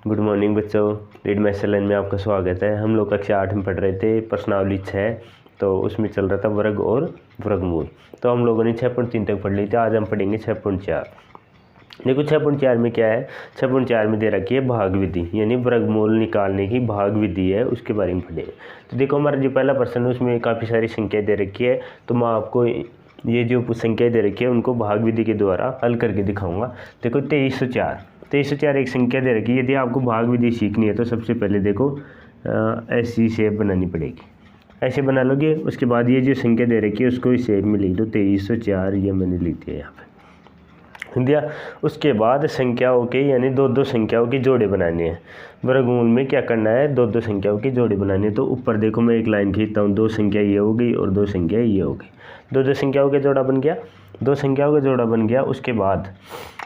Good morning बच्चों, read math line में आपका स्वागत है। हम लोग कक्षा 8 में पढ़ रहे थे प्रश्नावली 6, तो उसमें चल रहा था वर्ग और वर्गमूल। तो हम लोगों ने 6.3 तक पढ़ ली थी। आज हम पढ़ेंगे 6.4। देखो 6.4 में क्या है। 6.4 में दे रखी है भाग विधि, यानी वर्गमूल निकालने की भाग विधि है, उसके बारे में पढ़ेंगे। तो देखो हमारा जो पहला प्रश्न है उसमें काफ़ी सारी संख्याएँ दे रखी है, तो मैं आपको ये जो संख्याएँ दे रखी है उनको भाग विधि के द्वारा हल करके दिखाऊंगा। देखो 2304 एक संख्या दे रखी है। यदि आपको भाग विधि सीखनी है तो सबसे पहले देखो ऐसी शेप बनानी पड़ेगी। ऐसे बना लोगे, उसके बाद ये जो संख्या दे रखी है उसको इस शेप में लिख दो। 2304 ये मैंने लिख दिया यहाँ पे दिया। उसके बाद संख्याओं के यानी दो संख्याओं के जोड़े बनाने हैं। वर्गमूल में क्या करना है, दो संख्याओं के जोड़े बनाने हैं। तो ऊपर देखो मैं एक लाइन खींचता हूँ, दो संख्या ये हो गई और दो संख्या ये हो गई। दो संख्याओं का जोड़ा बन गया, दो संख्याओं का जोड़ा बन गया। उसके बाद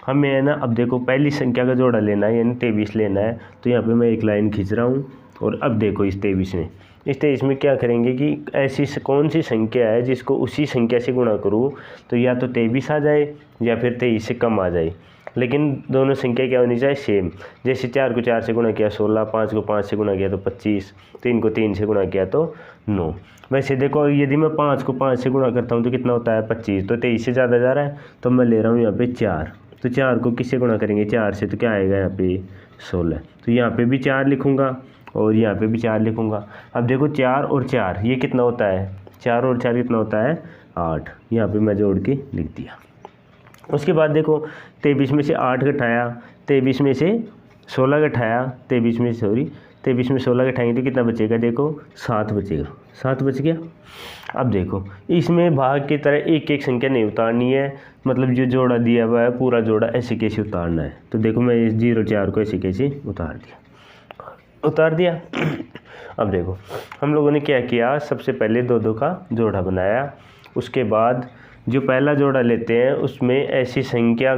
हमें है ना, अब देखो पहली संख्या का जोड़ा लेना है यानी 23 लेना है। तो यहाँ पे मैं एक लाइन खींच रहा हूँ और अब देखो इस 23 में क्या करेंगे कि ऐसी कौन सी संख्या है जिसको उसी संख्या से गुणा करूँ तो या तो 23 आ जाए या फिर 23 से कम आ जाए, लेकिन दोनों संख्या क्या होनी चाहिए, सेम। जैसे 4 को 4 से गुणा किया 16, 5 को 5 से गुणा किया तो 25, 3 को 3 से गुणा किया तो 9। वैसे देखो यदि मैं 5 को 5 से गुणा करता हूँ तो कितना होता है 25, तो 23 से ज़्यादा जा रहा है तो मैं ले रहा हूँ यहाँ पे 4। तो 4 को किससे गुणा करेंगे, 4 से, तो क्या आएगा यहाँ पे 16। तो यहाँ पे भी 4 लिखूँगा और यहाँ पे भी 4 लिखूँगा। अब देखो 4 और 4 ये कितना होता है, 4 और 4 कितना होता है 8। यहाँ पे मैं जोड़ के लिख दिया। उसके बाद देखो 23 में से 8 घटाया, 23 में से 16 घटाया, 23 में 16 घटाएंगे तो कितना बचेगा, देखो 7 बचेगा, 7 बच गया। अब देखो इसमें भाग की तरह एक एक संख्या नहीं उतारनी है, मतलब जो जोड़ा दिया हुआ है पूरा जोड़ा ऐसे कैसे उतारना है। तो देखो मैं इस 0-4 को ऐसे कैसे उतार दिया। अब देखो हम लोगों ने क्या किया, सबसे पहले दो का जोड़ा बनाया। उसके बाद जो पहला जोड़ा लेते हैं उसमें ऐसी संख्या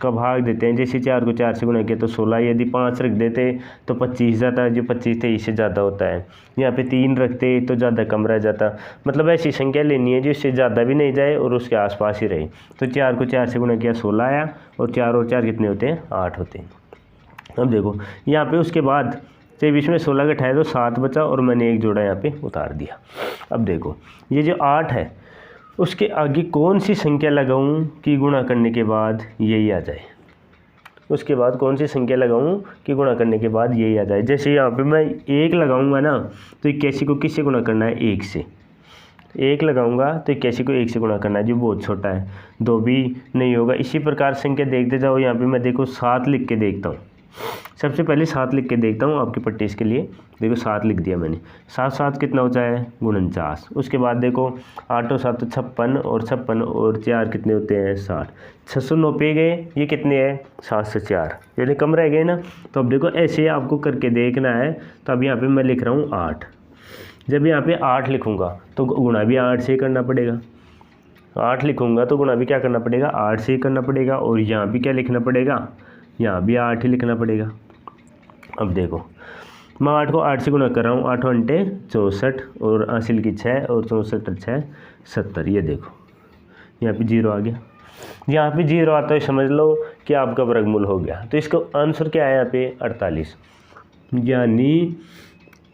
का भाग देते हैं, जैसे 4 को 4 से गुणा किया तो 16, यदि 5 रख देते तो 25 जाता है, जो 25 23 से ज़्यादा होता है। यहाँ पे 3 रखते तो ज़्यादा कम रह जाता, मतलब ऐसी संख्या लेनी है जो इससे ज़्यादा भी नहीं जाए और उसके आसपास ही रहे। तो 4 को 4 से गुणा किया 16 आया और 4 और 4 कितने होते हैं 8 होते हैं। अब देखो यहाँ पे उसके बाद 23 में 16 घटाया तो 7 बचा और मैंने एक जोड़ा यहाँ पे उतार दिया। अब देखो ये जो 8 है उसके आगे कौन सी संख्या लगाऊं कि गुणा करने के बाद यही आ जाए। उसके बाद कौन सी संख्या लगाऊं कि गुणा करने के बाद यही आ जाए। जैसे यहाँ पे मैं 1 लगाऊंगा ना तो 81 को किससे गुणा करना है, 1 से। 1 लगाऊंगा तो 81 को 1 से गुणा करना है, जो बहुत छोटा है, 2 भी नहीं होगा। इसी प्रकार संख्या देखते जाओ। यहाँ पे मैं देखो 7 लिख के देखता हूँ, सबसे पहले 7 लिख के देखता हूँ आपकी प्रैक्टिस के लिए। देखो 7 लिख दिया मैंने, 7 कितना होता है 49। उसके बाद देखो 8 और 7 56 और 56 और 4 कितने होते हैं 60। 690 गए, ये कितने हैं 704, यानी कम रह गए ना। तो अब देखो ऐसे आपको करके देखना है। तो अब यहाँ पे मैं लिख रहा हूँ 8। जब यहाँ पे 8 लिखूँगा तो गुणा भी 8 से ही करना पड़ेगा। 8 लिखूँगा तो गुणा भी क्या करना पड़ेगा 8 से ही करना पड़ेगा। और यहाँ भी क्या लिखना पड़ेगा, यहाँ भी 8 ही लिखना पड़ेगा। अब देखो मैं 8 को 8 से गुणा कर रहा हूँ, 8 अंटे 64 और हासिल की 6 और 64 6 70। ये देखो यहाँ पे 0 आ गया। यहाँ पे 0 आता है समझ लो कि आपका वर्गमूल हो गया। तो इसका आंसर क्या है यहाँ पे 48, यानी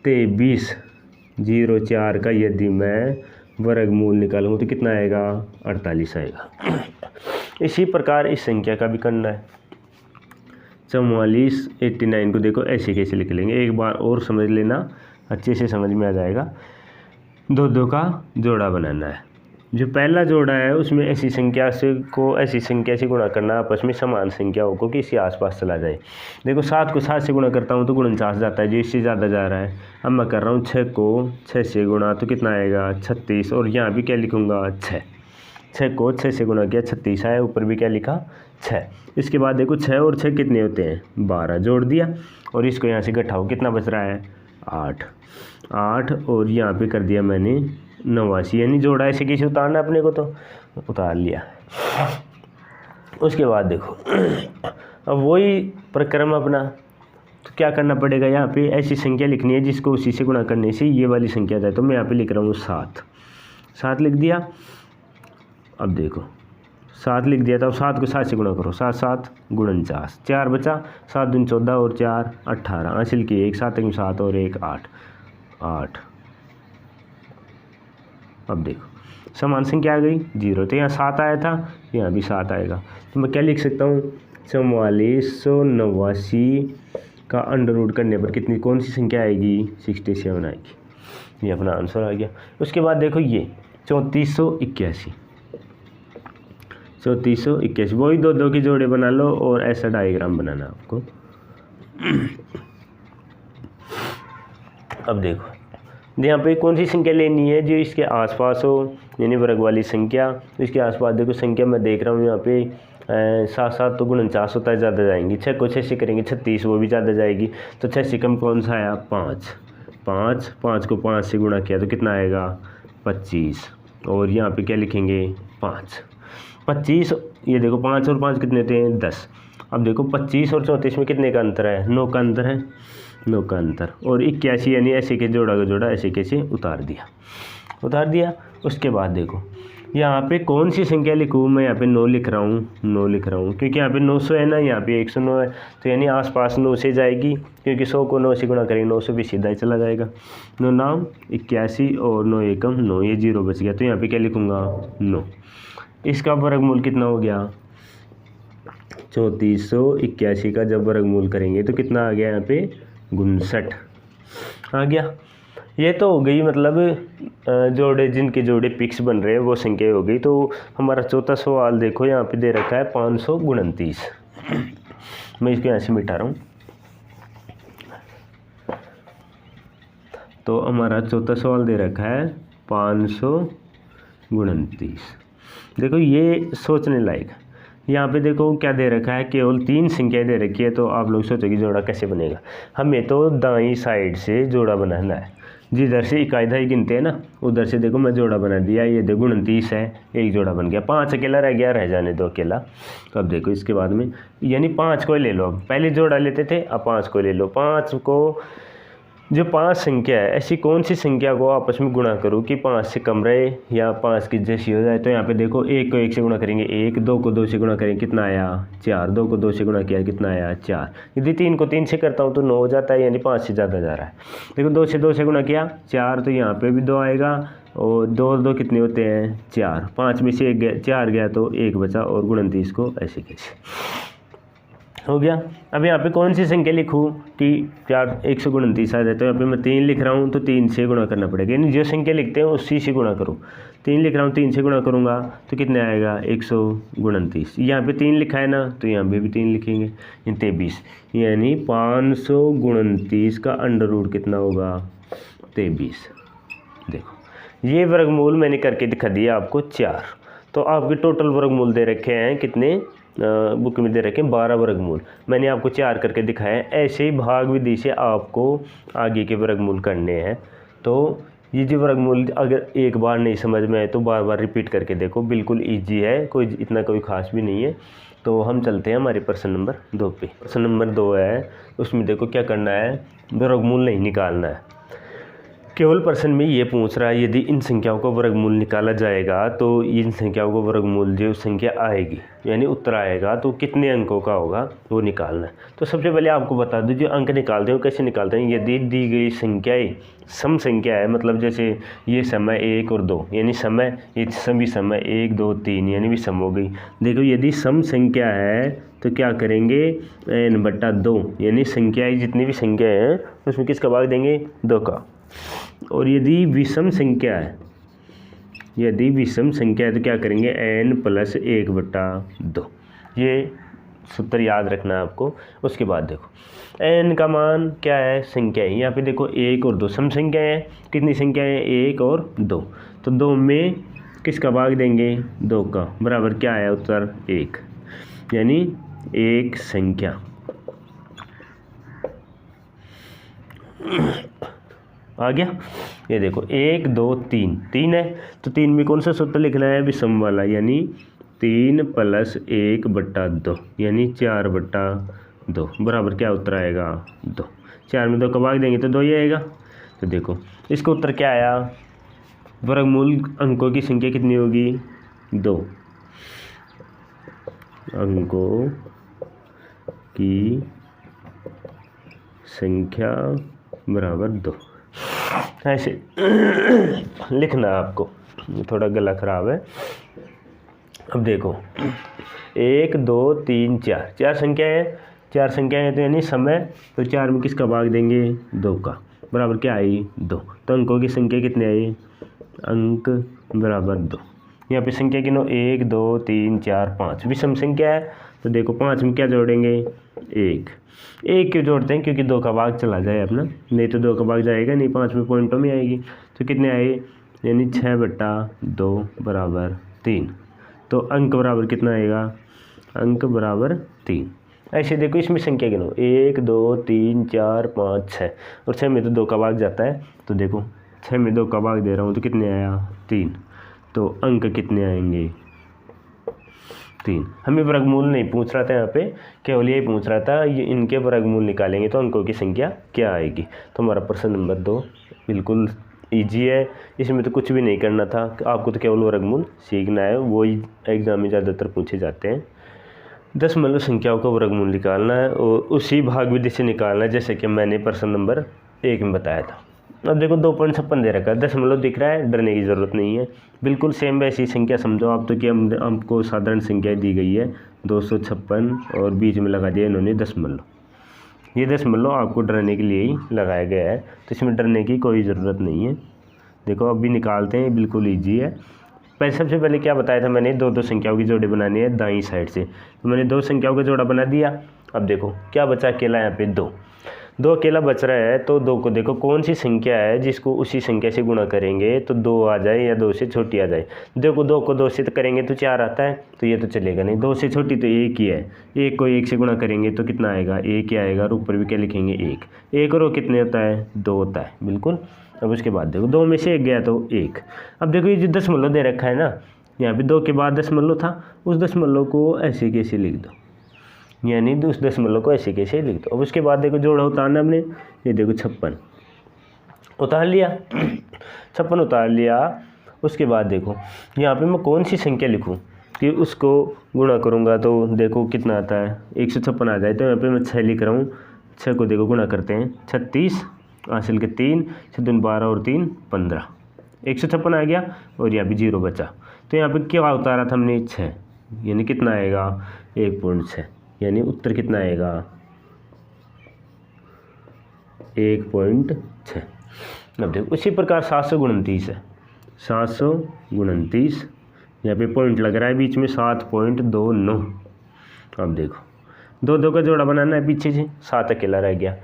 2304 का यदि मैं वर्गमूल निकालूंगा तो कितना आएगा 48 आएगा। इसी प्रकार इस संख्या का भी करना है। 44 89 को देखो ऐसे कैसे लिख लेंगे, एक बार और समझ लेना, अच्छे से समझ में आ जाएगा। दो का जोड़ा बनाना है। जो पहला जोड़ा है उसमें ऐसी संख्या से गुणा करना, आपस में समान संख्याओं को कि इसके आसपास चला जाए। देखो 7 को 7 से गुणा करता हूँ तो 49 जाता है, जो इससे ज़्यादा जा रहा है। अब मैं कर रहा हूँ 6 को 6 से गुणा तो कितना आएगा 36 और यहाँ भी क्या लिखूँगा 6 को 6 से गुणा किया 36 आया, ऊपर भी क्या लिखा 6। इसके बाद देखो 6 और 6 कितने होते हैं 12, जोड़ दिया और इसको यहाँ से घटाओ, कितना बच रहा है 8 और यहाँ पे कर दिया मैंने 89, यानी जोड़ा ऐसे कैसे उतारना अपने को, तो उतार लिया। उसके बाद देखो अब वही प्रक्रम अपना, तो क्या करना पड़ेगा, यहाँ पे ऐसी संख्या लिखनी है जिसको उसी से गुणा करने से ये वाली संख्या जाए। तो मैं यहाँ पे लिख रहा हूँ 7 लिख दिया। अब देखो 7 लिख दिया था। अब 7 को 7 से गुणा करो, 7 7 49, 4 बचा, 7 दूनी 14 और 4 18, हासिल की 1, 7 1 7 और 1 8 8। अब देखो समान संख्या आ गई 0, तो यहाँ 7 आया था, यहाँ भी 7 आएगा। तो मैं क्या लिख सकता हूँ, 4489 का अंडर रूट करने पर कितनी कौन सी संख्या आएगी, 67 आएगी। ये अपना आंसर आ गया। उसके बाद देखो ये 3481, 3481 वही दो दो की जोड़े बना लो और ऐसा डायग्राम बनाना आपको। अब देखो यहाँ पे कौन सी संख्या लेनी है जो इसके आसपास हो, यानी वर्ग वाली संख्या। इसके आसपास देखो संख्या मैं देख रहा हूँ यहाँ पे 7 7 तो 49 होता है, ज़्यादा जाएंगी। 6 को 6 से करेंगे 36, वो भी ज़्यादा जाएगी। तो 6 से कम कौन सा आया, 5 5 5 को 5 से गुणा किया तो कितना आएगा, 25। और यहाँ पे क्या लिखेंगे, 5 25। ये देखो 5 और 5 कितने थे, 10। अब देखो 25 और 34 में कितने का अंतर है, 9 का अंतर है, 9 का अंतर। और 81 यानी ऐसे के जोड़ा का जोड़ा ऐसे कैसे उतार दिया। उसके बाद देखो यहाँ पे कौन सी संख्या लिखूँ, मैं यहाँ पे 9 लिख रहा हूँ, 9 लिख रहा हूँ क्योंकि यहाँ पे 900 है ना, यहाँ पे 109 है, तो यानी आसपास 9 से जाएगी क्योंकि 100 को 9 से गुणा करेंगे 900 भी सीधा ही चला जाएगा। 9 नाम 81 और 9 एकम 9, ये 0 बच गया, तो यहाँ पे क्या लिखूँगा, 9। इसका वर्गमूल कितना हो गया, 3481 का जब वर्गमूल करेंगे तो कितना आ गया, यहाँ पे 59 आ गया। ये तो हो गई मतलब जोड़े, जिनके जोड़े पिक्स बन रहे हैं वो संख्या हो गई। तो हमारा चौथा सवाल देखो यहाँ पे दे रखा है 529। मैं इसको यहाँ से मिटा रहा हूँ। तो हमारा चौथा सवाल दे रखा है 529। देखो ये सोचने लायक। यहाँ पे देखो क्या दे रखा है, केवल 3 संख्याएं दे रखी है। तो आप लोग सोचोगे जोड़ा कैसे बनेगा, हमें तो दाईं साइड से जोड़ा बनाना है। जिधर से इकाई दहाई गिनते हैं ना, उधर से देखो मैं जोड़ा बना दिया। ये देखो 29 है, एक जोड़ा बन गया। 5 अकेला रह गया, रह जाने दो अकेला। तो अब देखो इसके बाद में यानी 5 को ले लो, अब पहले जोड़ा लेते थे, अब 5 को ले लो। 5 को जो 5 संख्या है, ऐसी कौन सी संख्या को आपस में गुणा करूँ कि 5 से कम रहे या 5 की जैसी हो जाए। तो यहाँ पे देखो 1 को 1 से गुणा करेंगे 1, 2 को 2 से गुणा करेंगे कितना आया, 4, 2 को 2 से गुणा किया कितना आया, 4। यदि 3 को 3 से करता हूँ तो 9 हो जाता है, यानी 5 से ज़्यादा जा रहा है। देखो 2 से 2 से गुणा किया 4, तो यहाँ पर भी 2 आएगा और 2 2 कितने होते हैं, 4। 5 में से 1 गया, 4 गया तो 1 बचा और 29 को ऐसे कैसे हो गया। अब यहाँ पे कौन सी संख्या लिखूँ कि 129 आ जाए। तो यहाँ पे मैं 3 लिख रहा हूँ, तो 3 से गुणा करना पड़ेगा, यानी जो संख्या लिखते हैं उसी से गुणा करो। 3 लिख रहा हूँ, 3 से गुणा करूँगा तो कितने आएगा, 129। यहाँ पे 3 लिखा है ना, तो यहाँ पे भी 3 लिखेंगे, 23। यानी 529 का अंडर रूट कितना होगा, 23। देखो ये वर्गमूल मैंने करके दिखा दिया आपको 4। तो आपके टोटल वर्गमूल दे रखे हैं कितने, बुक में दे रखे हैं 12 वर्गमूल। मैंने आपको 4 करके दिखाया है। ऐसे ही भाग विधि से आपको आगे के वर्गमूल करने हैं। तो ये जो वर्गमूल अगर एक बार नहीं समझ में आए तो बार बार रिपीट करके देखो, बिल्कुल ईजी है, कोई खास भी नहीं है। तो हम चलते हैं हमारे प्रश्न नंबर 2 पे। प्रश्न नंबर 2 है, उसमें देखो क्या करना है, वर्गमूल नहीं निकालना है। केवल प्रश्न में ये पूछ रहा है यदि इन संख्याओं का वर्गमूल निकाला जाएगा तो इन संख्याओं का वर्गमूल जो संख्या आएगी यानी उत्तर आएगा तो कितने अंकों का होगा वो निकालना है। तो सबसे पहले आपको बता दूं जो अंक निकालते हैं वो कैसे निकालते हैं। यदि दी गई संख्याएं सम संख्या है, मतलब जैसे ये समय 1 और 2 यानी समय, ये सभी समय 1 2 3 यानी भी सम हो गई। देखो यदि सम संख्या है तो क्या करेंगे, n/2 यानी संख्याएं जितनी भी संख्या हैं उसमें किसका भाग देंगे, 2 का। और यदि विषम संख्या है, यदि विषम संख्या है तो क्या करेंगे, n+1/2। ये सूत्र याद रखना है आपको। उसके बाद देखो n का मान क्या है, संख्या है। यहाँ पे देखो 1 और 2 सम संख्या है। कितनी संख्या है, 1 और 2। तो 2 में किसका भाग देंगे, 2 का। बराबर क्या आया उत्तर, 1, यानी एक संख्या। आ गया। ये देखो 1 2 3 3 है, तो 3 में कौन सा सूत्र लिखना है, विषम वाला, यानी 3 + 1/2 यानी 4/2 बराबर क्या उत्तर आएगा, 2। 4 में 2 का भाग देंगे तो 2 ही आएगा। तो देखो इसका उत्तर क्या आया, वर्गमूल अंकों की संख्या कितनी होगी, 2। अंकों की संख्या बराबर 2। ऐसे लिखना आपको, थोड़ा गला खराब है। अब देखो 1 2 3 4, 4 संख्या है, 4 संख्या है तो यानी समय, तो 4 में किसका भाग देंगे, 2 का, बराबर क्या आई 2। तो अंकों की संख्या कितनी आई, अंक बराबर 2। यहाँ पे संख्या गिनो 1 2 3 4 5, विषम संख्या है तो देखो 5 में क्या जोड़ेंगे, 1 क्यों जोड़ते हैं, क्योंकि 2 का भाग चला जाए अपना, नहीं तो 2 का भाग जाएगा नहीं, 5 में पॉइंटों में आएगी। तो कितने आए, यानी 6/2 बराबर 3। तो अंक बराबर कितना आएगा, अंक बराबर 3। ऐसे देखो इसमें संख्या गिनो 1 2 3 4 5 6, और 6 में तो 2 का भाग जाता है, तो देखो 6 में 2 का भाग दे रहा हूँ तो कितने आया, 3। तो अंक कितने आएंगे, 3। हमें वर्गमूल नहीं पूछ रहा था यहाँ पे, केवल यही पूछ रहा था ये इनके वर्गमूल निकालेंगे तो अंकों की संख्या क्या आएगी। तो हमारा प्रश्न नंबर 2 बिल्कुल ईजी है, इसमें तो कुछ भी नहीं करना था, आपको तो केवल वर्गमूल सीखना है, वही एग्जाम में ज़्यादातर पूछे जाते हैं। दशमलव संख्याओं का वर्गमूल निकालना है और उसी भाग विधि से निकालना है, जैसे कि मैंने प्रश्न नंबर 1 में बताया था। अब देखो 2.56 दे रखा है, दशमलव दिख रहा है, डरने की ज़रूरत नहीं है, बिल्कुल सेम वैसी संख्या समझो आप तो कि हमको साधारण संख्या दी गई है 256 और बीच में लगा दिया इन्होंने दशमलव। ये दशमलव आपको डरने के लिए ही लगाया गया है, तो इसमें डरने की कोई ज़रूरत नहीं है। देखो अभी निकालते हैं, बिल्कुल ईजी है। सबसे पहले क्या बताया था मैंने, 2 संख्याओं की जोड़ी बनानी है दाईं साइड से, तो मैंने 2 संख्याओं का जोड़ा बना दिया। अब देखो क्या बचा अकेला, यहाँ पे 2 अकेला बच रहा है, तो 2 को देखो कौन सी संख्या है जिसको उसी संख्या से गुणा करेंगे तो 2 आ जाए या 2 से छोटी आ जाए। देखो 2 को 2 से करेंगे तो 4 आता है, तो ये तो चलेगा नहीं, 2 से छोटी तो 1 ही है, 1 को 1 से गुणा करेंगे तो कितना आएगा, 1 ही आएगा, और ऊपर भी क्या लिखेंगे 1 और कितने होता है, 2 होता है, बिल्कुल। अब उसके बाद देखो 2 में से 1 गया तो 1। अब देखो ये जो दशमलव दे रखा है ना, यहाँ पे 2 के बाद दशमलव था, उस दशमलव को ऐसे कैसे लिख दो, यानी उस दशमलव को ऐसे कैसे लिख दो। अब उसके बाद देखो जोड़ा उतारना हमने, ये देखो 56 उतार लिया 56 उतार लिया। उसके बाद देखो यहाँ पे मैं कौन सी संख्या लिखूँ कि उसको गुणा करूँगा तो देखो कितना आता है, 156 आ जाए, तो यहाँ पे मैं 6 लिख रहा हूँ। 6 को देखो गुणा करते हैं, 36 हासिल के 3 6 दूनी 12 और 3 15, 156 आ गया और यहाँ पे 0 बचा। तो यहाँ पे क्या उतारा था हमने, 6, यानी कितना आएगा 1.6, यानी उत्तर कितना आएगा 1.6। अब देखो उसी प्रकार 729 है, 729 यहाँ पे पॉइंट लग रहा है बीच में 7.29। अब देखो 2 का जोड़ा बनाना है पीछे से, 7 अकेला रह गया।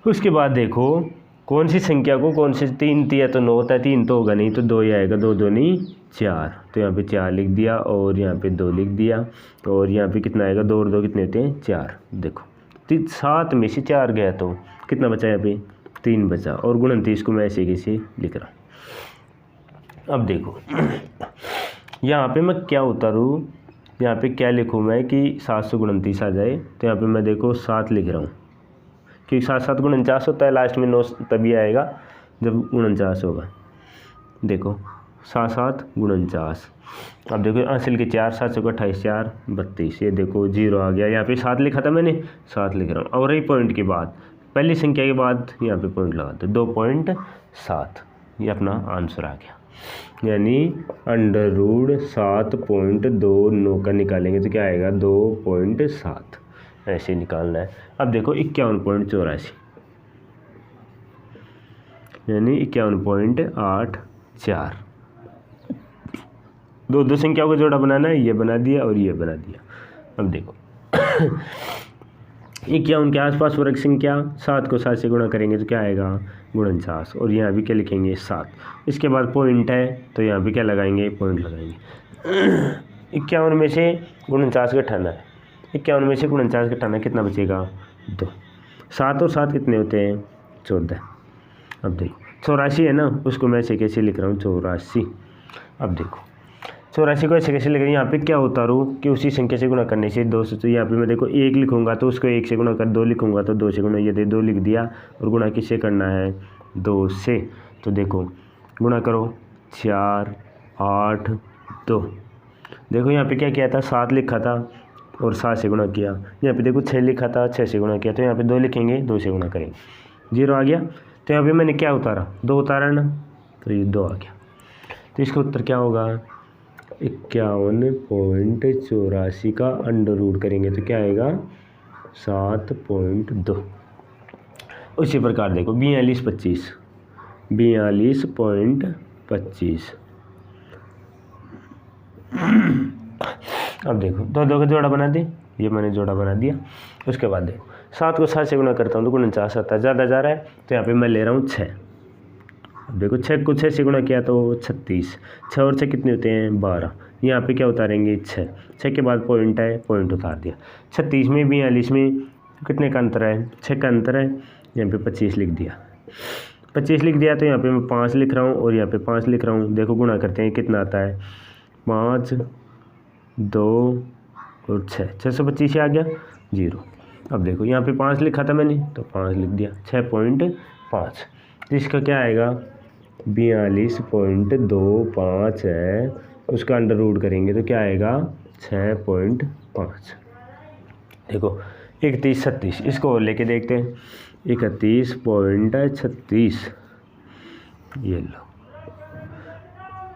उसके बाद देखो कौन सी संख्या को कौन से 3 दिया तो 9 होता है, 3 तो होगा नहीं, तो 2 ही आएगा, 2 दूनी 4, तो यहाँ पे 4 लिख दिया और यहाँ पे 2 लिख दिया, और यहाँ पे कितना आएगा, 2 और 2 कितने होते हैं 4। देखो 7 में से 4 गया तो कितना बचा, यहाँ पे 3 बचा, और 29 को मैं ऐसे कैसे लिख रहा हूँ। अब देखो यहाँ पे मैं क्या उतारूँ, यहाँ पे क्या लिखूँ मैं कि 729 आ जाए, तो यहाँ पे मैं देखो 7 लिख रहा हूँ, क्योंकि 7 7 49 होता है, लास्ट में 9 तभी आएगा जब 49 होगा। देखो 7 7 49। अब देखो हासिल के 4, 7 चौका 28 4 32, ये देखो 0 आ गया, यहाँ पे 7 लिखा था मैंने, 7 लिख रहा हूँ। और यही पॉइंट के बाद पहली संख्या के बाद यहाँ पे पॉइंट लगा दो, 2.7, ये अपना आंसर आ गया, यानी √7.29 का निकालेंगे तो क्या आएगा 2.7, ऐसे निकालना है। अब देखो 51.84, यानी 51.84। 2 संख्याओं का जोड़ा बनाना है, ये बना दिया और ये बना दिया। अब देखो 51 के आसपास वर्ग संख्या, 7 को 7 से गुणा करेंगे तो क्या आएगा 49, और यहाँ भी क्या लिखेंगे 7। इसके बाद पॉइंट है तो यहाँ भी क्या लगाएंगे, पॉइंट लगाएंगे। 51 में से 49 घटाना है, 51 में से 49 घटाना, कितना बचेगा 2। 7 और 7 कितने होते हैं 14। अब देखो 84 है ना, उसको मैं ऐसे कैसे लिख रहा हूँ 84। अब देखो 84 को ऐसे कैसे लिख रहा हूँ, यहाँ पे क्या उतारूँ कि उसी संख्या से गुणा करने से 2 से, तो यहाँ पे मैं देखो 1 लिखूँगा तो उसको 1 से गुणा कर, 2 लिखूँगा तो 2 से गुणा, ये 2 लिख दिया, और गुणा किससे करना है 2 से। तो देखो गुणा करो 4 8 2, देखो यहाँ पे क्या किया था, 7 लिखा था और 7 से गुणा किया। यहाँ पे देखो 6 लिखा था, 6 से गुणा किया, तो यहाँ पे 2 लिखेंगे, 2 से गुणा करेंगे, 0 आ गया। तो यहाँ पे मैंने क्या उतारा, 2 उतारा ना, तो ये 2 आ गया। तो इसका उत्तर क्या होगा, 51.84 का अंडर रूट करेंगे तो क्या आएगा, 7.2। उसी प्रकार देखो 42.25, 42.25। अब देखो 2 का जोड़ा बना दे, ये मैंने जोड़ा बना दिया। उसके बाद देखो 7 को 7 से गुणा करता हूँ तो 49 आता है, ज़्यादा जा रहा है तो यहाँ पे मैं ले रहा हूँ 6। अब देखो 6 को 6 से गुणा किया तो 36, 6 और 6 कितने होते हैं, 12। यहाँ पे क्या उतारेंगे, 6, 6 के बाद पॉइंट है, पॉइंट उतार दिया। 36 में 42 में कितने का अंतर है, 6 का अंतर है, यहाँ पे 25 लिख दिया। 25 लिख दिया तो यहाँ पे मैं 5 लिख रहा हूँ और यहाँ पे 5 लिख रहा हूँ। देखो गुणा करते हैं कितना आता है, 5, 2 और 6, 625 आ गया, 0। अब देखो यहाँ पे 5 लिखा था मैंने तो 5 लिख दिया, 6.5। इसका क्या आएगा, 42.25 है, उसका अंडर रूट करेंगे तो क्या आएगा, 6.5। देखो 31, 36, इसको और लेके देखते हैं, 31.36, ये लो।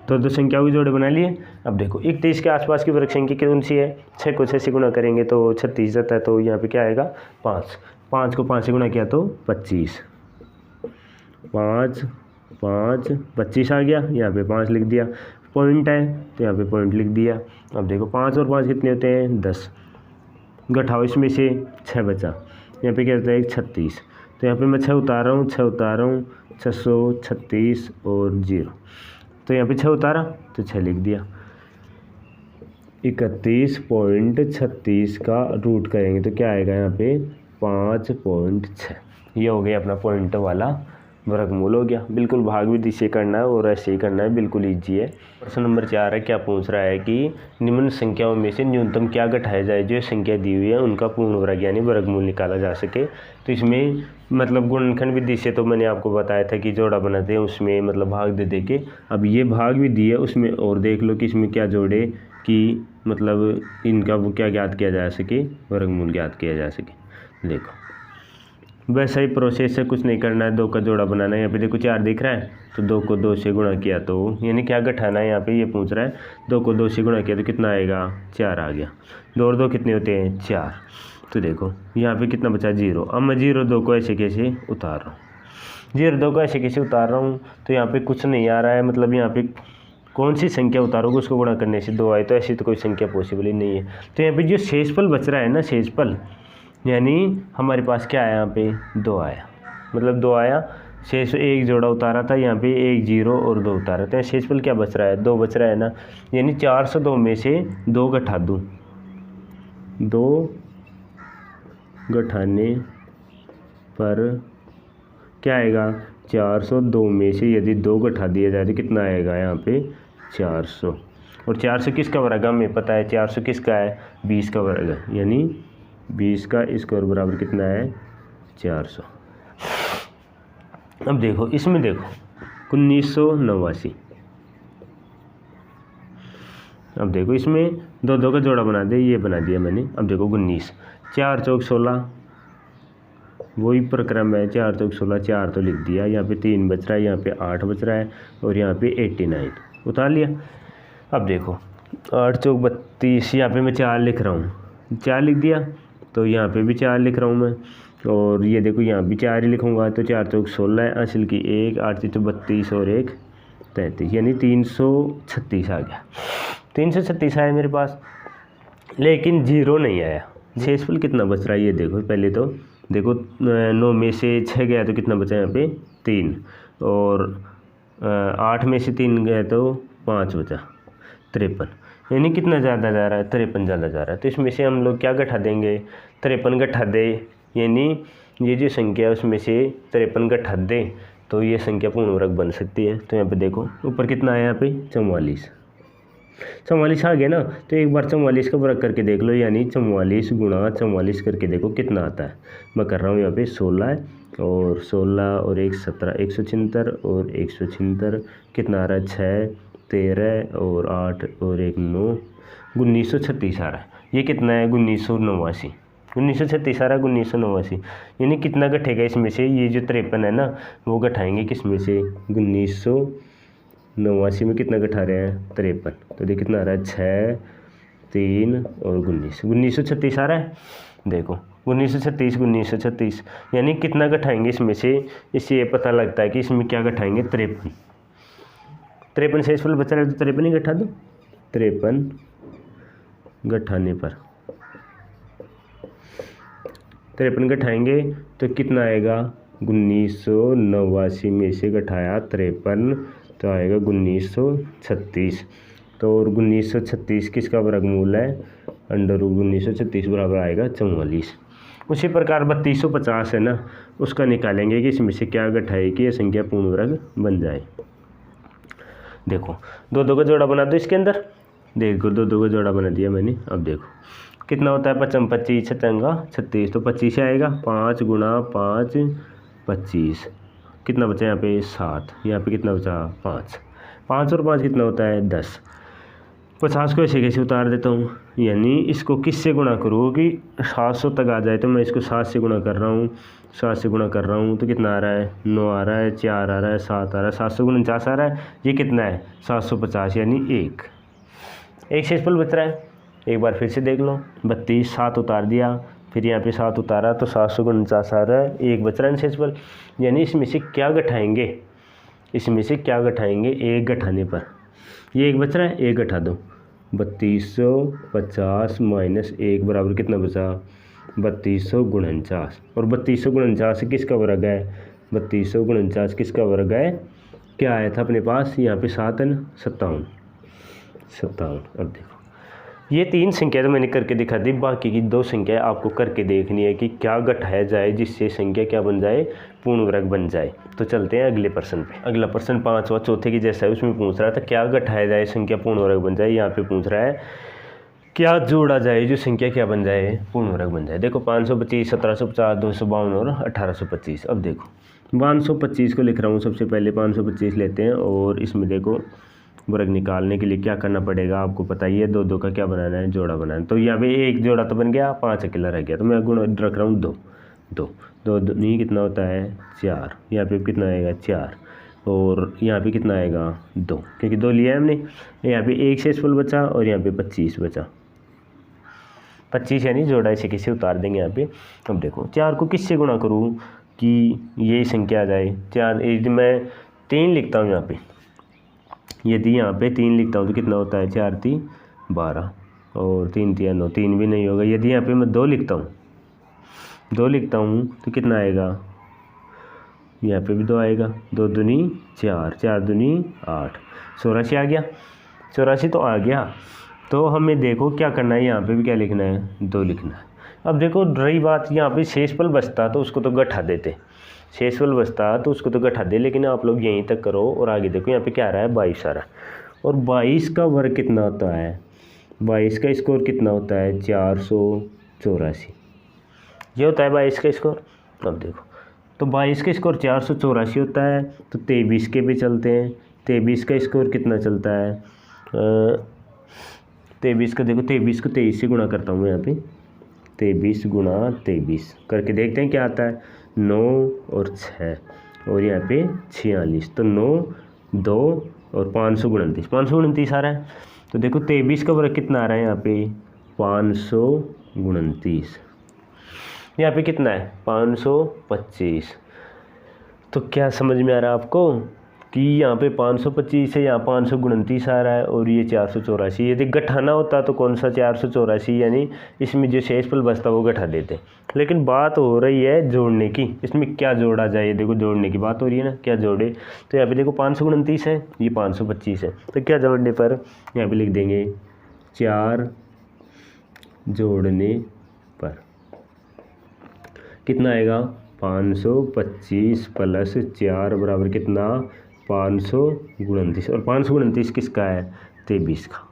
तो 2 संख्याओं के जोड़े बना लिए। अब देखो 31 के आसपास की वर्ग संख्या कौन सी है, 6 को 6 से गुणा करेंगे तो 36 आता है, तो यहाँ पे क्या आएगा, 5, 5 को 5 से गुणा किया तो 25, 5, 5, 25 आ गया, यहाँ पे 5 लिख दिया। पॉइंट है तो यहाँ पे पॉइंट लिख दिया। अब देखो 5 और 5 कितने होते हैं, 10, घटाओ इसमें से 6 बचा, यहाँ पे क्या होता है, 36। तो यहाँ पे मैं 6 उतार रहा हूँ, 6 उतार रहा हूँ, 636 और 0, तो यहाँ पे 6 उतारा तो 6 लिख दिया। 31.36 का रूट करेंगे तो क्या आएगा, यहाँ पे 5.6। ये हो गया अपना पॉइंट वाला वर्गमूल हो गया। बिल्कुल भाग विधि से करना है और ऐसे ही करना है, बिल्कुल ईजी है। प्रश्न नंबर 4 है, क्या पूछ रहा है कि निम्न संख्याओं में से न्यूनतम क्या घटाया जाए जो संख्या दी हुई है उनका पूर्ण वर्ग यानी वर्गमूल निकाला जा सके। तो इसमें मतलब गुणनखंड विधि से तो मैंने आपको बताया था कि जोड़ा बनाते हैं, उसमें मतलब भाग दे दे के। अब ये भाग विधि है, उसमें और देख लो कि इसमें क्या जोड़े कि मतलब इनका वो क्या ज्ञात किया जा सके, वर्गमूल ज्ञात किया जा सके। देखो वैसा ही प्रोसेस है, कुछ नहीं करना है, 2 का जोड़ा बनाना है। यहाँ पे देखो 4 दिख रहा है तो 2 को 2 से गुणा किया तो यानी क्या घटाना है, यहाँ पे ये पूछ रहा है। 2 को 2 से गुणा किया तो कितना आएगा, 4 आ गया। 2 और 2 कितने होते हैं, 4। तो देखो यहाँ पे कितना बचा, 0। अब मैं 0 2 को ऐसे कैसे उतार रहा हूँ, 0 2 को ऐसे कैसे उतार रहा हूँ, तो यहाँ पे कुछ नहीं आ रहा है। मतलब यहाँ पे कौन सी संख्या उतारोगे उसको गुणा करने से 2 आए, तो ऐसी तो कोई संख्या पॉसिबल ही नहीं है। तो यहाँ पे जो शेषफल बच रहा है ना, शेषफल यानी हमारे पास क्या आया, यहाँ पे 2 आया, मतलब 2 आया। शेष 1 जोड़ा उतारा था, यहाँ पे 1 0 और 2 उतारा था। शेषफल क्या बच रहा है, 2 बच रहा है ना, यानी 402 में से 2 घटा दूँ, 2 घटाने पर क्या आएगा, 402 में से यदि 2 घटा दिया जाए तो कितना आएगा, यहाँ पे 400। और 400 किसका वर्ग है, हमें पता है 400 किसका है, 20 का वर्ग है, यानी 20 का स्क्वायर बराबर कितना है, 400। अब देखो इसमें देखो 1989। अब देखो इसमें 2 2 का जोड़ा बना दे, ये बना दिया मैंने। अब देखो 19, 4 चौक 16, वही प्रक्रम है, 4 चौक 16, 4 तो लिख दिया। यहाँ पे 3 बच रहा है, यहाँ पे 8 बच रहा है और यहाँ पे 89 उतार लिया। अब देखो 8 चौक 32, यहाँ पे मैं 4 लिख रहा हूँ, 4 लिख दिया। तो यहाँ पे भी 4 लिख रहा हूँ मैं, और ये देखो यहाँ भी 4 ही लिखूँगा। तो 4 चौक 16 है, असल की 1, 8 तो 32 और 1 33, यानी 336 आ गया। 336 आया मेरे पास, लेकिन 0 नहीं आया। शेषफल कितना बच रहा है ये देखो। पहले तो देखो 9 में से 6 गया तो कितना बचा यहाँ पे, 3, और 8 में से 3 गया तो 5 बचा, 53, यानी कितना ज़्यादा जा रहा है, 53 ज़्यादा जा रहा है। तो इसमें से हम लोग क्या घटा देंगे, 53 घटा दे, यानी ये जो संख्या है उसमें से 53 घटा दे तो ये संख्या पूर्ण वर्ग बन सकती है। तो यहाँ पे देखो ऊपर कितना है, यहाँ पे 44 आ गया ना। तो एक बार 44 का वर्ग करके देख लो, यानी 44 गुणा 44 करके देखो कितना आता है। मैं कर रहा हूँ यहाँ पे 16 है, और 16 और 1 17, 176 और 176 कितना आ रहा है, 6 13 और 8 और 1 9, 1936 आ रहा है। ये कितना है 1989, 1936 आ रहा है 1989, यानी कितना घटेगा इसमें से, ये जो 53 है ना वो घटाएंगे किस में से, 1989 में कितना घटा रहे हैं 53, तो देखिए कितना आ रहा है 6, 3 और 1936 आ रहा है। देखो 1936 यानी कितना घटाएंगे इसमें से, इससे ये पता लगता है कि इसमें क्या घटाएंगे 53 शेषफल बचा रहा है तो 53 ही घटा दो, 53 घटाने पर 53 घटाएंगे तो कितना आएगा 1989 में से घटाया 53 तो आएगा 1936। तो और 1936 किसका वर्गमूल है, अंडर रूट 1936 बराबर आएगा 44। उसी प्रकार 3250 है ना, उसका निकालेंगे कि इसमें से क्या घटाए कि यह संख्या पूर्ण वर्ग बन जाए। देखो 2 का जोड़ा बना दो इसके अंदर, देखो 2 का जोड़ा बना दिया मैंने। अब देखो कितना होता है 55 25 छचंगा 36, तो 25 आएगा, 5 गुणा 5 25, कितना बचा यहाँ पे 7, यहाँ पे कितना बचा 5, 5 और 5 कितना होता है 10। 50 को ऐसे कैसे उतार देता हूँ, यानी इसको किससे गुणा करूँ कि 700 तक आ जाए, तो मैं इसको 7 से गुणा कर रहा हूँ, 7 से गुणा कर रहा हूँ तो कितना आ रहा है 9 आ रहा है, 4 आ रहा है, 7 आ रहा है, 749 आ रहा है। ये कितना है 750 यानी एक शेषफल बच रहा है। एक बार फिर से देख लो, 32 7 उतार दिया, फिर यहाँ पे 7 उतारा तो 749 आ रहा है, एक बच रहा है शेषफल। यानी इसमें से क्या घटाएंगे, इसमें से क्या घटाएंगे, एक घटाने पर ये एक बच रहा है, एक घटा दो, 3250 माइनस 1 बराबर कितना बचा 3249। और 3249 किसका वर्ग है, 3249 किसका वर्ग है, क्या आया था अपने पास यहाँ पे 7 है ना, 57। अब देखो ये 3 संख्या तो मैंने करके दिखा दी, बाकी की 2 संख्या आपको करके देखनी है कि क्या घटाया जाए जिससे संख्या क्या बन जाए, पूर्ण वर्ग बन जाए। तो चलते हैं अगले प्रश्न पे। अगला प्रश्न 5वां चौथे की जैसा है, उसमें पूछ रहा था क्या घटाया जाए संख्या पूर्ण वर्ग बन जाए। यहाँ पे पूछ रहा है क्या जोड़ा जाए जो संख्या क्या बन जाए, पूर्ण वर्ग बन जाए। देखो 525 1750 252 और 1825। अब देखो 525 को लिख रहा हूँ, सबसे पहले 525 लेते हैं और इसमें देखो वर्ग निकालने के लिए क्या करना पड़ेगा आपको पता ही है, 2 का क्या बनाना है, जोड़ा बनाना है। तो यहाँ पे एक जोड़ा तो बन गया, 5 अकेला रह गया, तो मैं गुण रख रहा हूँ 2 नहीं कितना होता है 4, यहाँ पे कितना आएगा 4 और यहाँ पे कितना आएगा 2, क्योंकि 2 लिया है हमने। यहाँ पे एक शेषफल बचा और यहाँ पे 25 बचा, 25 यानी जोड़ा इसे किसे उतार देंगे यहाँ पे। अब देखो 4 को किससे गुणा करूँ कि यही संख्या आ जाए, 4 यदि मैं 3 लिखता हूँ यहाँ पे, यदि यहाँ पे 3 लिखता हूँ तो कितना होता है 4 3 12 और 3 3 9, 3 भी नहीं होगा। यदि यहाँ पे मैं 2 लिखता हूँ तो कितना आएगा, यहाँ पे भी 2 आएगा, 2 दूनी 4 4 दूनी 8, 84 आ गया, 84 तो आ गया। तो हमें देखो क्या करना है, यहाँ पे भी क्या लिखना है 2 लिखना है। अब देखो रही बात यहाँ पे शेषफल बचता तो उसको तो घटा देते, शेषफल बचता तो उसको तो घटा दे, लेकिन आप लोग यहीं तक करो और आगे देखो यहाँ पे क्या आ रहा है 22 आ रहा है। और 22 का वर्ग कितना होता है, 22 का स्कोर कितना होता है 484, ये होता है 22 का स्कोर। अब देखो तो 22 का स्कोर 484 होता है, तो 23 के भी चलते हैं, 23 का स्कोर कितना चलता है 23 का, देखो 23 को 23 से गुणा करता हूँ मैं यहाँ पे, 23 गुणा 23 करके देखते हैं क्या आता है, 9 और 6 और यहाँ पे 46, तो 9 2 और 529 आ रहा है। तो देखो 23 का वर्ग कितना आ रहा है यहाँ पे 529, यहाँ पे कितना है 525। तो क्या समझ में आ रहा है आपको कि यहाँ पे 525 है, यहाँ 529 आ रहा है और ये 484। यदि घटाना होता तो कौन सा 484, यानी इसमें जो शेषफल बचता वो घटा देते। लेकिन बात हो रही है जोड़ने की, इसमें क्या जोड़ा जाए, देखो जोड़ने की बात हो रही है ना, क्या जोड़े। तो यहाँ पे देखो 529 है, ये 525 है, तो क्या जोड़ने पर यहाँ पे लिख देंगे 4 जोड़ने पर कितना आएगा 525 प्लस 4 बराबर कितना 529, और 529 किसका है 23 का।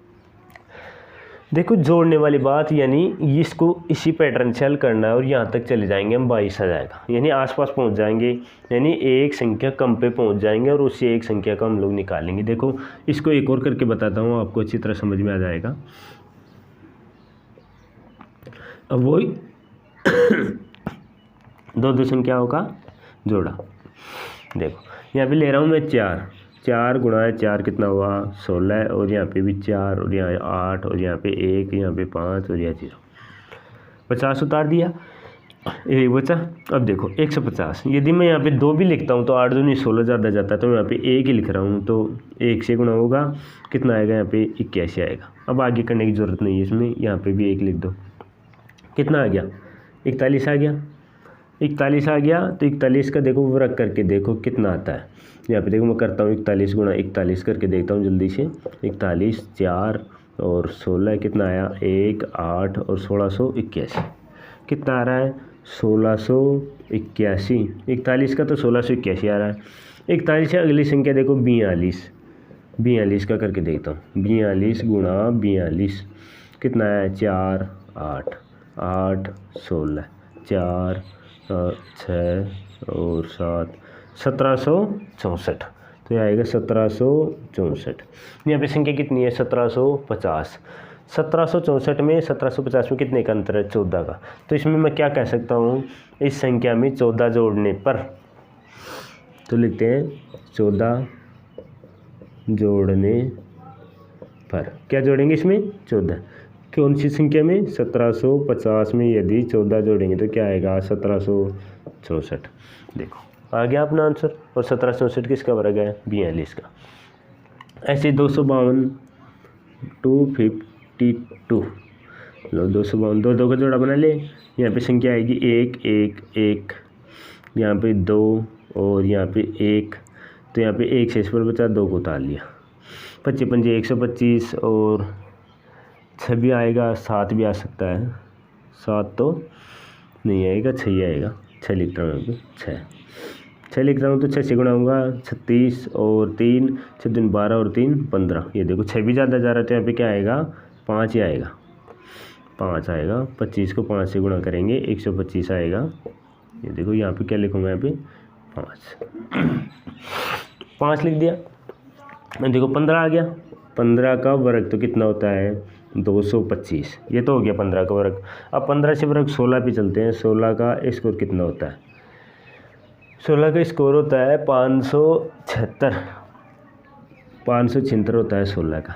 देखो जोड़ने वाली बात, यानी इसको इसी पैटर्न से हल करना है और यहाँ तक चले जाएंगे हम 22 आ जाएगा, यानी आसपास पहुँच जाएंगे, यानी एक संख्या कम पे पहुँच जाएंगे और उससे एक संख्या का हम लोग निकालेंगे। देखो इसको एक और करके बताता हूँ, आपको अच्छी तरह समझ में आ जाएगा। अब वही दो संख्याओं का जोड़ा। देखो यहाँ पे ले रहा हूँ मैं 4, 4 गुणा 4 कितना हुआ 16, और यहाँ पे भी 4, और यहाँ 8, और यहाँ पे 1, यहाँ पे 5, और यहाँ 0, 50 उतार दिया, एक बचा। अब देखो 150, यदि मैं यहाँ पे 2 भी लिखता हूँ तो 8 दूनी 16 ज़्यादा जाता है, तो मैं यहाँ पे 1 ही लिख रहा हूँ, तो 1 से गुणा होगा कितना आएगा, यहाँ पे 81 आएगा। अब आगे करने की ज़रूरत नहीं है इसमें, यहाँ पे भी 1 लिख दो, कितना आ गया 41 आ गया। 41 आ गया, तो 41 का देखो वर्ग करके देखो कितना आता है। यहाँ पे देखो मैं करता हूँ 41 गुणा 41 करके देखता हूँ जल्दी से। 41, 4 और 16 कितना आया 1, 8 और 1681 कितना आ रहा है 1681। 41 का तो 1681 आ रहा है। 41 से अगली संख्या देखो 42, 42 का करके देखता हूँ। 42 गुणा 42 कितना है 4, 8, 8, 16, 4, 6 और 7, 1764, तो यह आएगा 1764। यहाँ पे संख्या कितनी है 1750। 1764 में 1750 में कितने का अंतर है 14 का। तो इसमें मैं क्या कह सकता हूँ, इस संख्या में 14 जोड़ने पर, तो लिखते हैं 14 जोड़ने पर, क्या जोड़ेंगे इसमें 14, कौन सी संख्या में 1750 में यदि 14 जोड़ेंगे तो क्या आएगा 1764। देखो आ गया अपना आंसर। और 1764 किसका वर्ग है 42 का। ऐसे 252, 252, लो 252, दो दो का जोड़ा बना ले। यहाँ पे संख्या आएगी 1, 1, 1, यहाँ पे 2 और यहाँ पे 1, तो यहाँ पे 1 शेष पर बचा, 2 को उतार लिया। 25 पंजे 125 और 6 भी आएगा, 7 भी आ सकता है, 7 तो नहीं आएगा, 6 ही आएगा। 6 लिख रहा हूँ यहाँ पे, 6 लिख रहा हूँ, तो 6 से गुणाऊंगा 36 और 3, 6 दिन 12 और 3 15। ये देखो 6 भी ज़्यादा जा रहा है, तो यहाँ पे क्या आएगा 5 ही आएगा, 5 आएगा। 25 को 5 से गुणा करेंगे 125 आएगा। ये देखो यहाँ पे क्या लिखूँगा, यहाँ पे 5 लिख दिया। देखो 15 आ गया। 15 का वर्ग तो कितना होता है 225, ये तो हो गया 15 का वर्ग। अब 15 से वर्ग 16 पे चलते हैं। 16 का स्कोर कितना होता है, 16 का स्कोर होता है 576 होता है 16 का,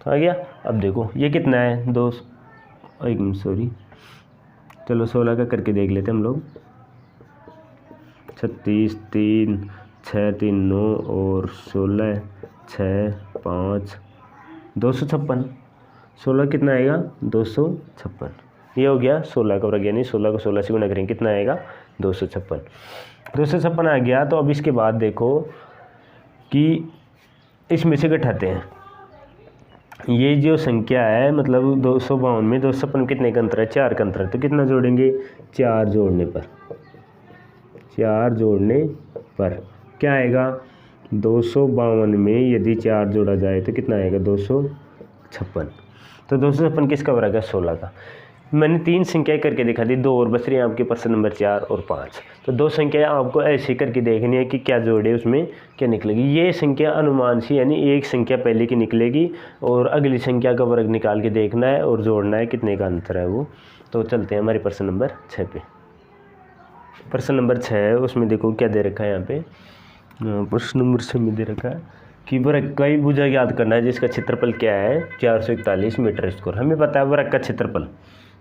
आ गया। अब देखो ये कितना है एक मिनट सॉरी, चलो 16 का करके देख लेते हम लोग। 36, 3, 6, 3, 9 और 16, 6, 5, 256। 16 कितना आएगा 256, ये हो गया 16 का वर्ग, यानी 16 को 16 से गुणा करेंगे कितना आएगा 256। 256 आ गया। तो अब इसके बाद देखो कि इसमें से घटाते हैं। ये जो संख्या है मतलब 252 में 256 कितने का अंतर है 4 का अंतर है, तो कितना जोड़ेंगे 4 जोड़ने पर, 4 जोड़ने पर क्या आएगा 252 में यदि 4 जोड़ा जाए तो कितना आएगा 256। तो 256 किसका वर्ग है 16 का। मैंने 3 संख्याएं करके दिखा दी, 2 और बच रही हैं आपके प्रश्न नंबर 4 और 5। तो 2 संख्याएं आपको ऐसे करके देखनी है कि क्या जोड़े उसमें क्या निकलेगी। ये संख्या अनुमान सी, यानी एक संख्या पहले की निकलेगी और अगली संख्या का वर्ग निकाल के देखना है और जोड़ना है कितने का अंतर है वो। तो चलते हैं हमारे प्रश्न नंबर 6 पे। प्रश्न नंबर 6 है, उसमें देखो क्या दे रखा है यहाँ पे। प्रश्न नंबर 6 में दे रखा है कि वर्ग का भुजा याद करना है जिसका क्षेत्रफल क्या है 441 मीटर स्क्वायर। हमें पता है वर्ग का क्षेत्रफल,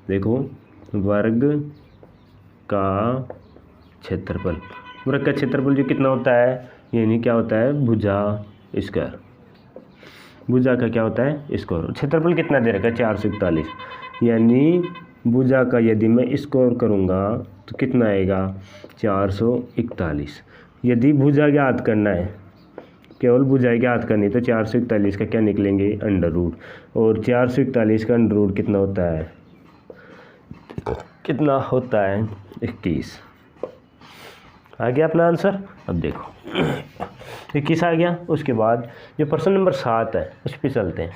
देखो वर्ग का क्षेत्रफल, वर्ग का क्षेत्रफल जो कितना होता है, यानी क्या होता है भुजा स्क्वायर, भुजा का क्या होता है स्क्वायर। क्षेत्रफल कितना दे रखा है 441, यानी भुजा का यदि मैं स्क्वायर करूँगा तो कितना आएगा 441। यदि भुजा ज्ञात करना है, केवल भुजा ज्ञात करनी, तो 441 का क्या निकलेंगे अंडर रूट, और 441 का अंडर रूट कितना होता है 21। आ गया अपना आंसर। अब देखो 21 आ गया। उसके बाद जो प्रश्न नंबर 7 है उस पर चलते हैं।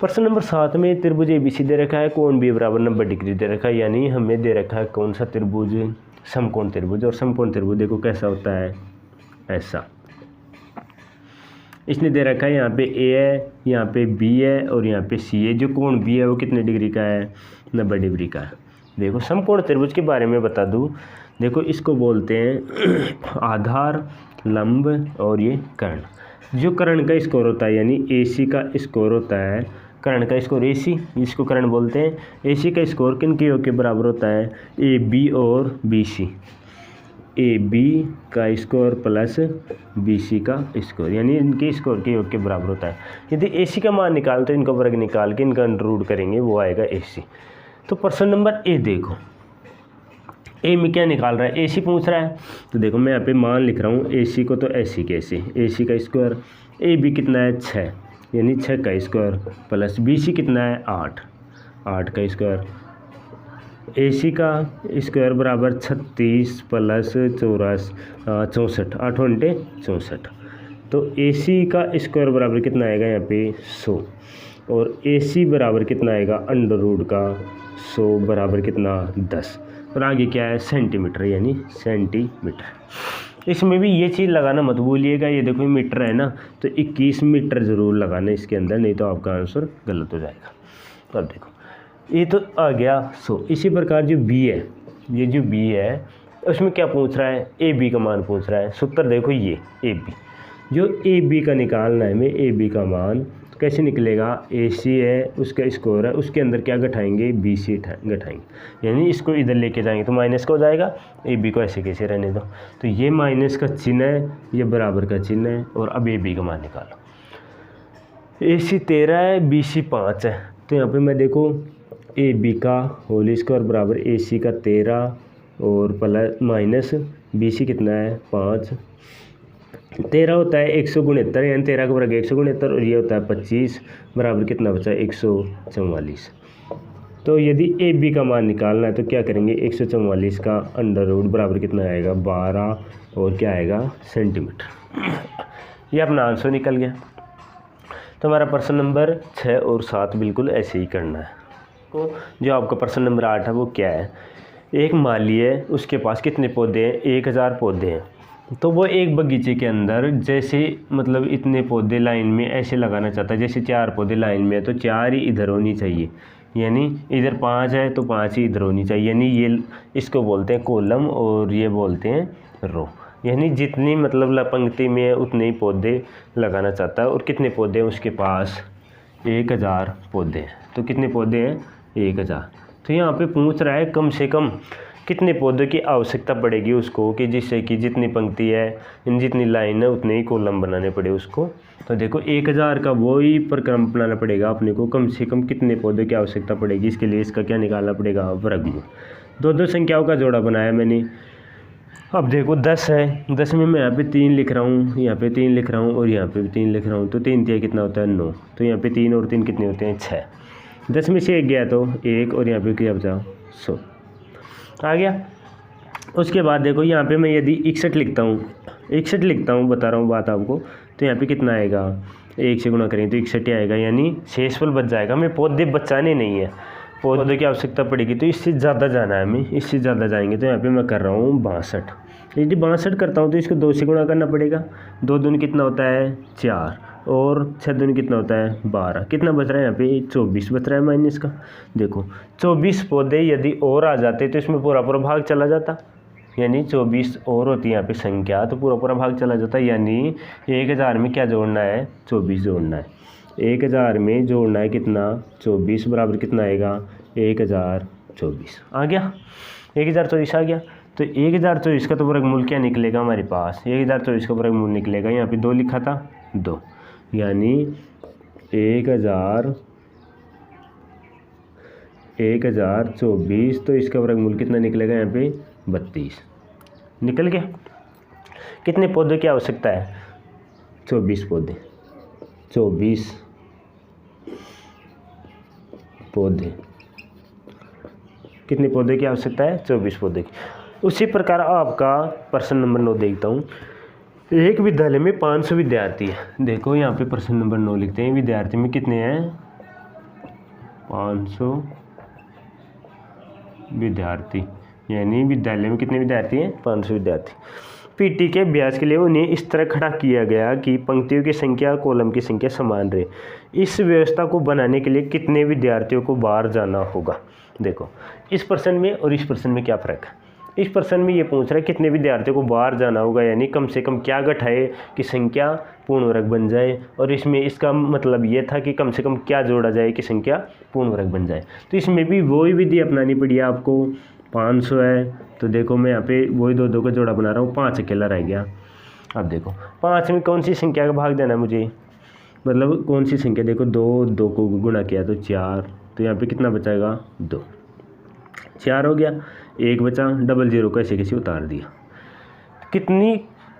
प्रश्न नंबर 7 में त्रिभुज ABC दे रखा है, कोण B बराबर 90 डिग्री दे रखा है, यानी हमें दे रखा है कौन सा त्रिभुज, समकोण त्रिभुज। और समकोण त्रिभुज देखो कैसा होता है, ऐसा। इसने दे रखा है यहाँ पे A है, यहाँ पे B है और यहाँ पे C है। जो कोण B है वो कितने डिग्री का है 90 डिग्री का है। देखो समकोण त्रिभुज के बारे में बता दूं, देखो इसको बोलते हैं आधार, लंब और ये कर्ण। जो कर्ण का स्कोर होता है यानी AC का स्कोर होता है, कर्ण का स्कोर AC, इसको कर्ण बोलते हैं। AC का स्कोर किन के योग के बराबर होता है? AB और BC। AB का स्कोर प्लस BC का स्कोर, यानी इनके स्कोर के योग के बराबर होता है। यदि AC का मान निकाल तो इनका वर्ग निकाल के इनका अंडर रूट करेंगे, वो आएगा AC। तो प्रश्न नंबर A देखो, A में क्या निकाल रहा है? AC पूछ रहा है, तो देखो मैं यहाँ पे मान लिख रहा हूँ AC को, तो ऐसी कैसे, AC का स्क्वायर, AB कितना है 6, यानी 6 का स्क्वायर प्लस BC कितना है 8, 8 का स्क्वायर, AC का स्क्वायर बराबर 36 प्लस 64, 64, 8 घंटे 64। तो AC का स्क्वायर बराबर कितना आएगा यहाँ पे 100, और AC बराबर कितना आएगा अंडर रूट का 100 बराबर कितना 10, और आगे क्या है सेंटीमीटर, यानी सेंटीमीटर। इसमें भी ये चीज़ लगाना मत भूलिएगा, ये देखो मीटर है ना, तो 21 मीटर ज़रूर लगाना इसके अंदर, नहीं तो आपका आंसर गलत हो जाएगा। तो अब देखो ये तो आ गया 100। इसी प्रकार जो B है, ये जो B है उसमें क्या पूछ रहा है? AB का मान पूछ रहा है। सूत्र देखो ये AB, जो AB का निकालना है हमें, AB का मान तो कैसे निकलेगा? AC है, उसका स्कोर है, उसके अंदर क्या घटाएंगे? BC घटाएंगे, यानी इसको इधर लेके जाएंगे तो माइनस का हो जाएगा, AB को ऐसे कैसे रहने दो। तो ये माइनस का चिन्ह है, ये बराबर का चिन्ह है, और अब AB का मान निकालो। AC 13 है, BC 5 है, तो यहाँ पे मैं देखो AB का होल स्क्वायर बराबर AC का 13 और प्लस माइनस BC कितना है 5। 13 होता है 169, यानी 13 का वर्ग 169, और ये होता है 25 बराबर कितना बचा 144। तो यदि AB का मान निकालना है तो क्या करेंगे? 144 का अंडर रूट बराबर कितना आएगा 12, और क्या आएगा सेंटीमीटर। ये अपना आंसर निकल गया। तो हमारा प्रश्न नंबर 6 और 7 बिल्कुल ऐसे ही करना है। को जो आपका प्रश्न नंबर 8 है वो क्या है? एक माली है, उसके पास कितने पौधे हैं? 1000 पौधे हैं। तो वो एक बगीचे के अंदर जैसे मतलब इतने पौधे लाइन में ऐसे लगाना चाहता है, जैसे 4 पौधे लाइन में है तो 4 ही इधर होनी चाहिए, यानी इधर 5 है तो 5 ही इधर होनी चाहिए, यानी ये इसको बोलते हैं कॉलम और ये बोलते हैं रो। यानी जितनी मतलब पंक्ति में है उतने ही पौधे लगाना चाहता है। और कितने पौधे हैं उसके पास? 1000 पौधे हैं। तो कितने पौधे हैं? 1000। तो यहाँ पे पूछ रहा है कम से कम कितने पौधों की आवश्यकता पड़ेगी उसको, कि जिससे कि जितनी पंक्ति है, जितनी लाइन है उतने ही कॉलम बनाने पड़े उसको। तो देखो 1000 का वो ही प्रक्रम बनाना पड़ेगा अपने को, कम से कम कितने पौधों की आवश्यकता पड़ेगी, इसके लिए इसका क्या निकालना पड़ेगा? वर्गमूल। दो संख्याओं का जोड़ा बनाया मैंने। अब देखो 10 है, 10 में मैं यहाँ पे 3 लिख रहा हूँ, यहाँ पे 3 लिख रहा हूँ, और यहाँ पे भी 3 लिख रहा हूँ, तो 3 3 कितना होता है 9। तो यहाँ पे 3 और 3 कितने होते हैं 6। 10 में से 1 गया तो 1, और यहाँ पे क्या बचा 100 आ गया। उसके बाद देखो यहाँ पे मैं यदि 61 लिखता हूँ, 61 लिखता हूँ, बता रहा हूँ बात आपको, तो यहाँ पे कितना आएगा? 1 से गुणा करेंगे तो 61 ही आएगा, यानी शेषफल बच जाएगा। हमें पौधे बचाने नहीं है, पौधे की आवश्यकता पड़ेगी तो इससे ज़्यादा जाना है हमें, इससे ज़्यादा जाएंगे। तो यहाँ पे मैं कर रहा हूँ 62। यदि 62 करता हूँ तो इसको 2 से गुणा करना पड़ेगा। 2 दूनी कितना होता है 4, और 6 दूनी कितना होता है 12। कितना बच रहा है यहाँ पे? 24 बच रहा है माइनस का। देखो 24 पौधे यदि और आ जाते तो इसमें पूरा पूरा भाग चला जाता, यानी 24 और होती है यहाँ पे संख्या, तो पूरा पूरा भाग चला जाता, यानी 1000 में क्या जोड़ना है? 24 जोड़ना है। 1000 में जोड़ना है कितना? 24 बराबर कितना आएगा? 1024 आ गया, 1024 आ गया। तो 1024 का तो वर्गमूल क्या निकलेगा हमारे पास? 1024 का वर्गमूल निकलेगा, यहाँ पे 2 लिखा था 2, यानी 1024, तो इसका वर्गमूल कितना निकलेगा यहाँ पे? 32 निकल गया। कितने पौधों की आवश्यकता है? 24 पौधे, 24 पौधे। कितने पौधे की आवश्यकता है? 24 पौधे की। उसी प्रकार आपका प्रश्न नंबर 9 देखता हूँ। एक विद्यालय में 500 विद्यार्थी है। देखो यहाँ पे प्रश्न नंबर 9 लिखते हैं, विद्यार्थी में कितने हैं? 500 विद्यार्थी, यानी विद्यालय में कितने विद्यार्थी हैं? 500 विद्यार्थी। पीटी के अभ्यास के लिए उन्हें इस तरह खड़ा किया गया कि पंक्तियों की संख्या कॉलम की संख्या समान रहे। इस व्यवस्था को बनाने के लिए कितने विद्यार्थियों को बाहर जाना होगा? देखो इस प्रश्न में और इस प्रश्न में क्या फ़र्क है। इस प्रश्न में ये पूछ रहा है कितने विद्यार्थियों को बाहर जाना होगा, यानी कम से कम क्या घटाए कि संख्या पूर्ण वर्ग बन जाए, और इसमें इसका मतलब ये था कि कम से कम क्या जोड़ा जाए कि संख्या पूर्ण वर्ग बन जाए। तो इसमें भी वही विधि अपनानी पड़ी आपको। 500 है तो देखो मैं यहाँ पे वही दो का जोड़ा बना रहा हूँ, 5 अकेला रह गया। अब देखो 5 में कौन सी संख्या का भाग देना है मुझे, मतलब कौन सी संख्या, देखो 2 को गुणा किया तो 4, तो यहाँ पे कितना बचाएगा 2, 4 हो गया, 1 बचा, डबल जीरो को ऐसे कैसे उतार दिया। कितनी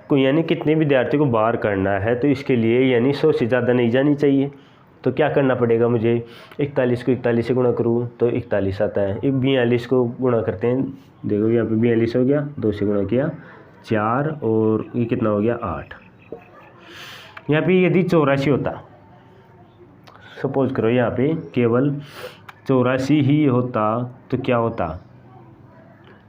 को यानी कितने विद्यार्थियों को बाहर करना है, तो इसके लिए यानी 100 से ज़्यादा नहीं जानी चाहिए। तो क्या करना पड़ेगा मुझे, 41 को 41 से गुणा करूँ तो 41 आता है। 42 को गुणा करते हैं, देखो यहाँ पे 42 हो गया, 2 से गुणा किया 4, और ये कितना हो गया 8। यहाँ पे यदि 84 होता, सपोज करो यहाँ पे केवल 84 ही होता तो क्या होता,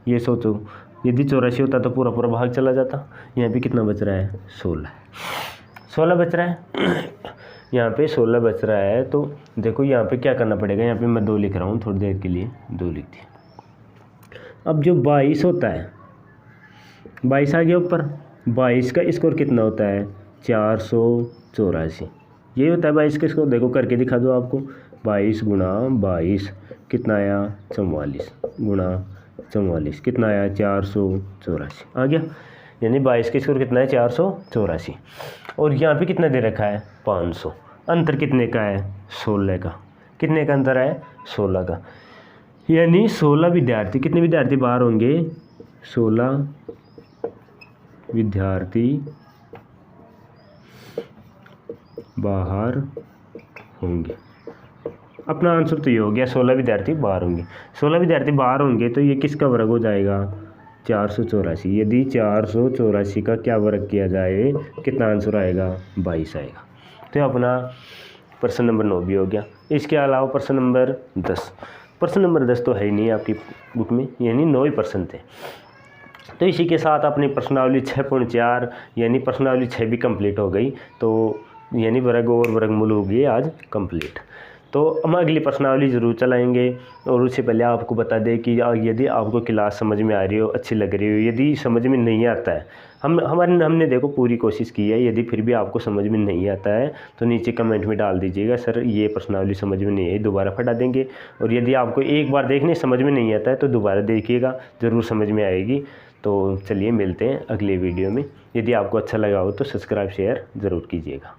ये सोचो, यदि 84 होता तो पूरा पूरा भाग चला जाता। यहाँ पे कितना बच रहा है 16 बच रहा है यहाँ पे 16 बच रहा है। तो देखो यहाँ पे क्या करना पड़ेगा, यहाँ पे मैं 2 लिख रहा हूँ, थोड़ी देर के लिए 2 लिख दिया। अब जो 22 होता है, 22 आ गया ऊपर, 22 का स्कोर कितना होता है 484, यही होता है 22 का स्कोर। देखो करके दिखा दो आपको, 22 गुणा 22 कितना आया 44, गुणा 44 कितना आया 484 आ गया। यानी 22 का स्कोर कितना है 484, और यहाँ पे कितना दे रखा है 500। अंतर कितने का है 16 का, कितने का अंतर है 16 का। यानी 16 विद्यार्थी, कितने विद्यार्थी बाहर होंगे 16 विद्यार्थी बाहर होंगे। अपना आंसर तो ये हो गया, 16 विद्यार्थी बाहर होंगे। 16 विद्यार्थी बाहर होंगे तो ये किसका वर्ग हो जाएगा 484। यदि 484 का क्या वर्ग किया जाए, कितना आंसर आएगा 22 आएगा। तो अपना प्रश्न नंबर 9 भी हो गया। इसके अलावा प्रश्न नंबर 10, प्रश्न नंबर 10 तो है ही नहीं आपकी बुक में, यानी 9 ही प्रश्न थे। तो इसी के साथ अपनी प्रश्नावली 6.4 यानी प्रश्नावली 6 भी कंप्लीट हो गई। तो यानी वर्ग और वर्गमूल हो गए आज कंप्लीट। तो हम अगली प्रश्नावली ज़रूर चलाएंगे, और उससे पहले आपको बता दें कि यदि आपको क्लास समझ में आ रही हो, अच्छी लग रही हो, यदि समझ में नहीं आता है, हमने देखो पूरी कोशिश की है, यदि फिर भी आपको समझ में नहीं आता है तो नीचे कमेंट में डाल दीजिएगा सर ये प्रश्नावली समझ में नहीं आई, दोबारा पढ़ा देंगे। और यदि आपको एक बार देखने समझ में नहीं आता है तो दोबारा देखिएगा, ज़रूर समझ में आएगी। तो चलिए मिलते हैं अगले वीडियो में। यदि आपको अच्छा लगा हो तो सब्सक्राइब शेयर ज़रूर कीजिएगा।